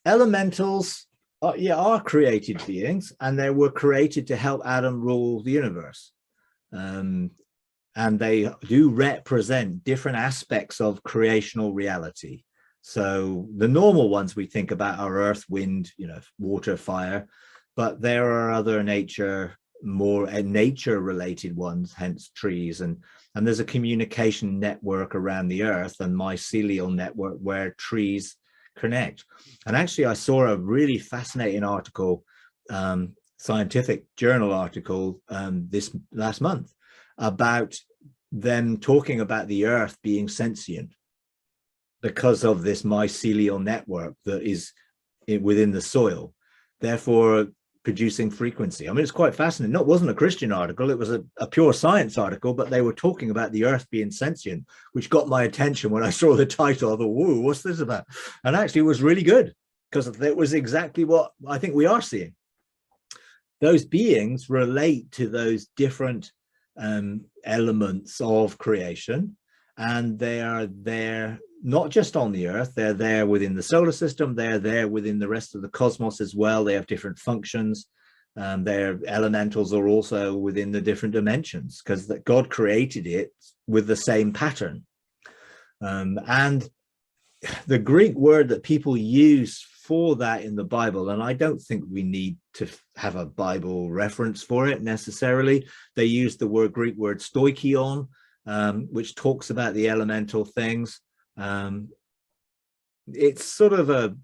Elementals are created beings, and they were created to help Adam rule the universe. And they do represent different aspects of creational reality. So the normal ones we think about are earth, wind, water, fire, but there are other more nature related ones, hence trees. And there's a communication network around the earth and mycelial network where trees connect. And actually, I saw a really fascinating article, scientific journal article, this last month, about them talking about the earth being sentient because of this mycelial network that is within the soil, therefore producing frequency. I mean, it's quite fascinating. No, it wasn't a Christian article, it was a pure science article, but they were talking about the earth being sentient, which got my attention when I saw the title. I thought, whoa, what's this about? And actually it was really good, because it was exactly what I think we are seeing. Those beings relate to those different elements of creation, and they are there not just on the earth, they're there within the solar system, they're there within the rest of the cosmos as well. They have different functions. Their elementals are also within the different dimensions, because God created it with the same pattern. And the Greek word that people use for that in the Bible, and I don't think we need to have a Bible reference for it necessarily, they use the Greek word stoichion, which talks about the elemental things. It's sort of a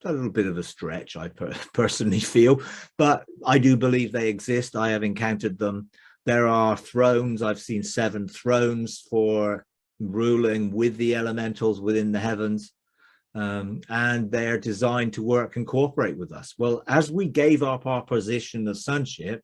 little bit of a stretch, I personally feel, but I do believe they exist. I have encountered them. There are thrones. I've seen 7 thrones for ruling with the elementals within the heavens, and they're designed to work and cooperate with us. Well, as we gave up our position of sonship,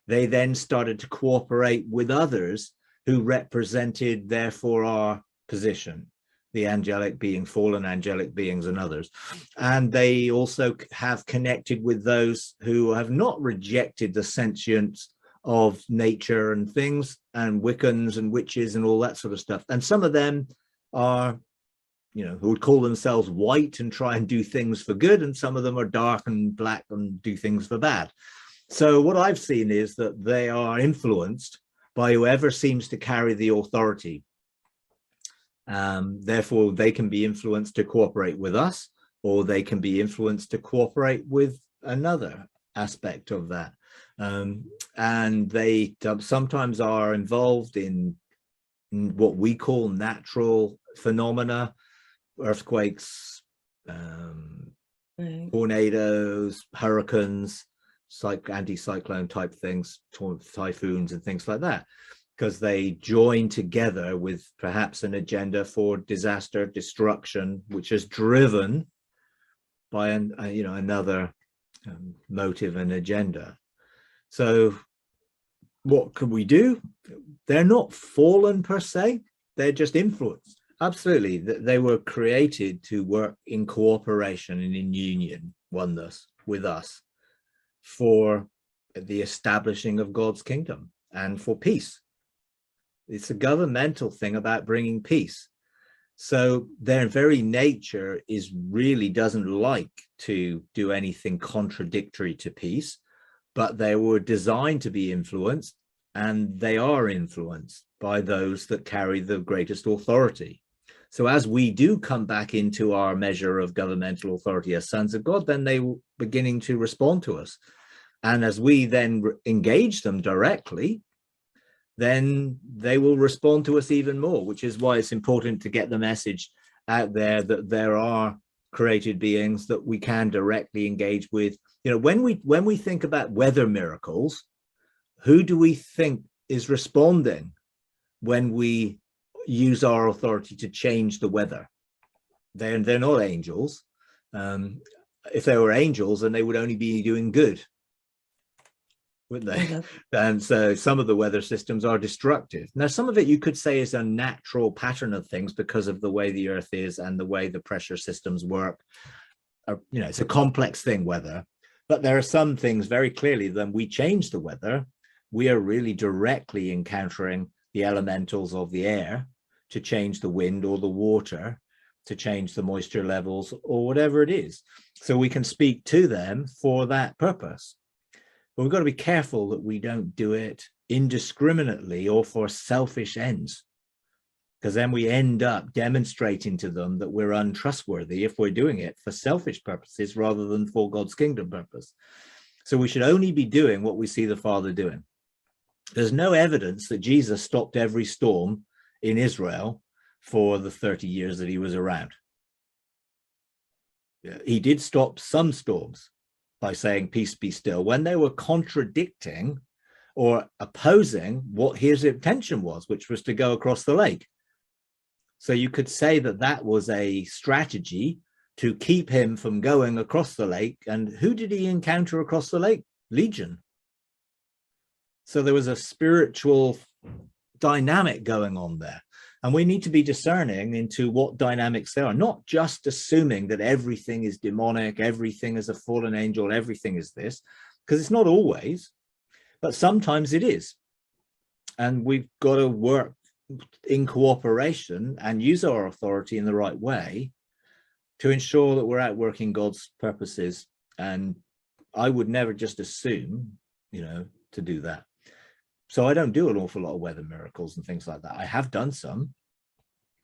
they then started to cooperate with others who represented, therefore, our position, the angelic being, fallen angelic beings and others. And they also have connected with those who have not rejected the sentience of nature and things, and Wiccans and witches and all that sort of stuff. And some of them are, who would call themselves white and try and do things for good, and some of them are dark and black and do things for bad. So what I've seen is that they are influenced by whoever seems to carry the authority. Therefore, they can be influenced to cooperate with us, or they can be influenced to cooperate with another aspect of that. And they sometimes are involved in what we call natural phenomena, earthquakes, tornadoes, hurricanes, anti-cyclone type things, typhoons and things like that, because they join together with perhaps an agenda for disaster, destruction, which is driven by another motive and agenda. So what can we do? They're not fallen per se, they're just influenced. Absolutely, they were created to work in cooperation and in union, oneness with us, for the establishing of God's kingdom and for peace. It's a governmental thing about bringing peace. So their very nature doesn't like to do anything contradictory to peace, but they were designed to be influenced, and they are influenced by those that carry the greatest authority. So as we do come back into our measure of governmental authority as sons of God, then they will beginning to respond to us. And as we then engage them directly, then they will respond to us even more, which is why it's important to get the message out there that there are created beings that we can directly engage with. When we think about weather miracles, who do we think is responding when we use our authority to change the weather? They're not angels. If they were angels, then they would only be doing good, wouldn't they? Okay. And so some of the weather systems are destructive. Now, some of it you could say is a natural pattern of things because of the way the earth is and the way the pressure systems work. It's a complex thing, weather. But there are some things very clearly that when we change the weather, we are really directly encountering the elementals of the air to change the wind or the water, to change the moisture levels or whatever it is. so we can speak to them for that purpose. But we've got to be careful that we don't do it indiscriminately or for selfish ends, because then we end up demonstrating to them that we're untrustworthy if we're doing it for selfish purposes rather than for God's kingdom purpose. So we should only be doing what we see the Father doing. There's no evidence that Jesus stopped every storm in Israel for the 30 years that he was around. He did stop some storms by saying, peace be still, when they were contradicting or opposing what his intention was, which was to go across the lake. So you could say that that was a strategy to keep him from going across the lake. And who did he encounter across the lake? Legion. So there was a spiritual dynamic going on there. And we need to be discerning into what dynamics there are, not just assuming that everything is demonic, everything is a fallen angel, everything is this, because it's not always, but sometimes it is. And we've got to work in cooperation and use our authority in the right way to ensure that we're outworking God's purposes. And I would never just assume, to do that. So I don't do an awful lot of weather miracles and things like that. I have done some,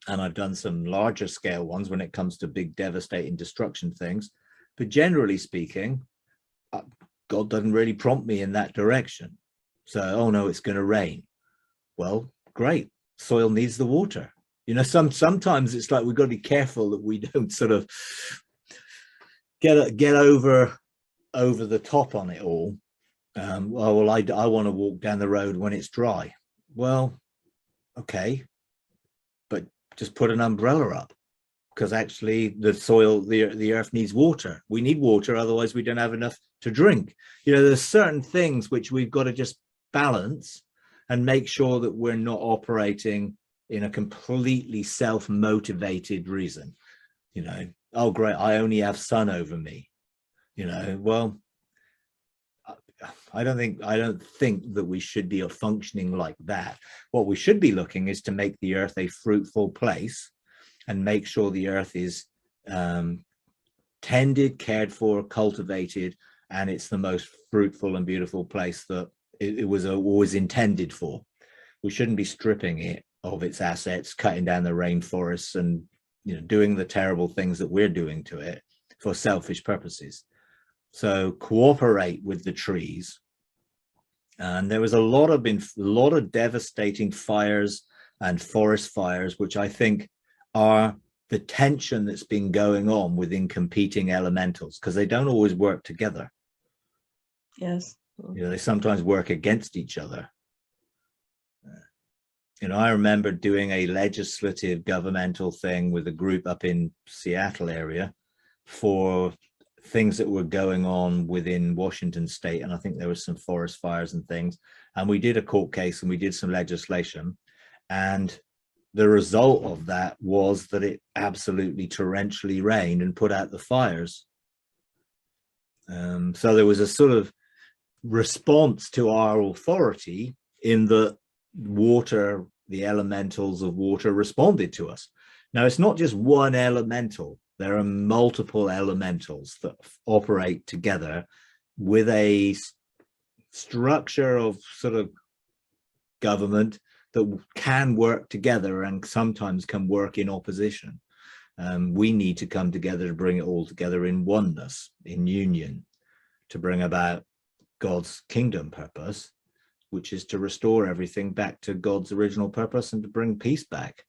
and I've done some larger scale ones when it comes to big devastating destruction things. But generally speaking, God doesn't really prompt me in that direction. So, oh no, it's going to rain. Well, great. Soil needs the water. Sometimes it's like we've got to be careful that we don't sort of get over the top on it all. I want to walk down the road when it's dry. Well, okay, but just put an umbrella up, because actually the soil, the earth needs water. We need water, otherwise we don't have enough to drink. There's certain things which we've got to just balance and make sure that we're not operating in a completely self-motivated reason. Oh great, I only have sun over me. Well, I don't think that we should be functioning like that. What we should be looking is to make the earth a fruitful place and make sure the earth is tended, cared for, cultivated, and it's the most fruitful and beautiful place that it was always intended for. We shouldn't be stripping it of its assets, cutting down the rainforests and doing the terrible things that we're doing to it for selfish purposes. So cooperate with the trees. And there was a lot of devastating fires and forest fires, which I think are the tension that's been going on within competing elementals, because they don't always work together. Yes. They sometimes work against each other. I remember doing a legislative governmental thing with a group up in Seattle area for things that were going on within Washington state. And I think there was some forest fires and things. And we did a court case and we did some legislation. And the result of that was that it absolutely torrentially rained and put out the fires. So there was a sort of response to our authority in the water, the elementals of water responded to us. Now, it's not just one elemental. There are multiple elementals that operate together with a structure of sort of government that can work together and sometimes can work in opposition. We need to come together to bring it all together in oneness, in union, to bring about God's kingdom purpose, which is to restore everything back to God's original purpose and to bring peace back.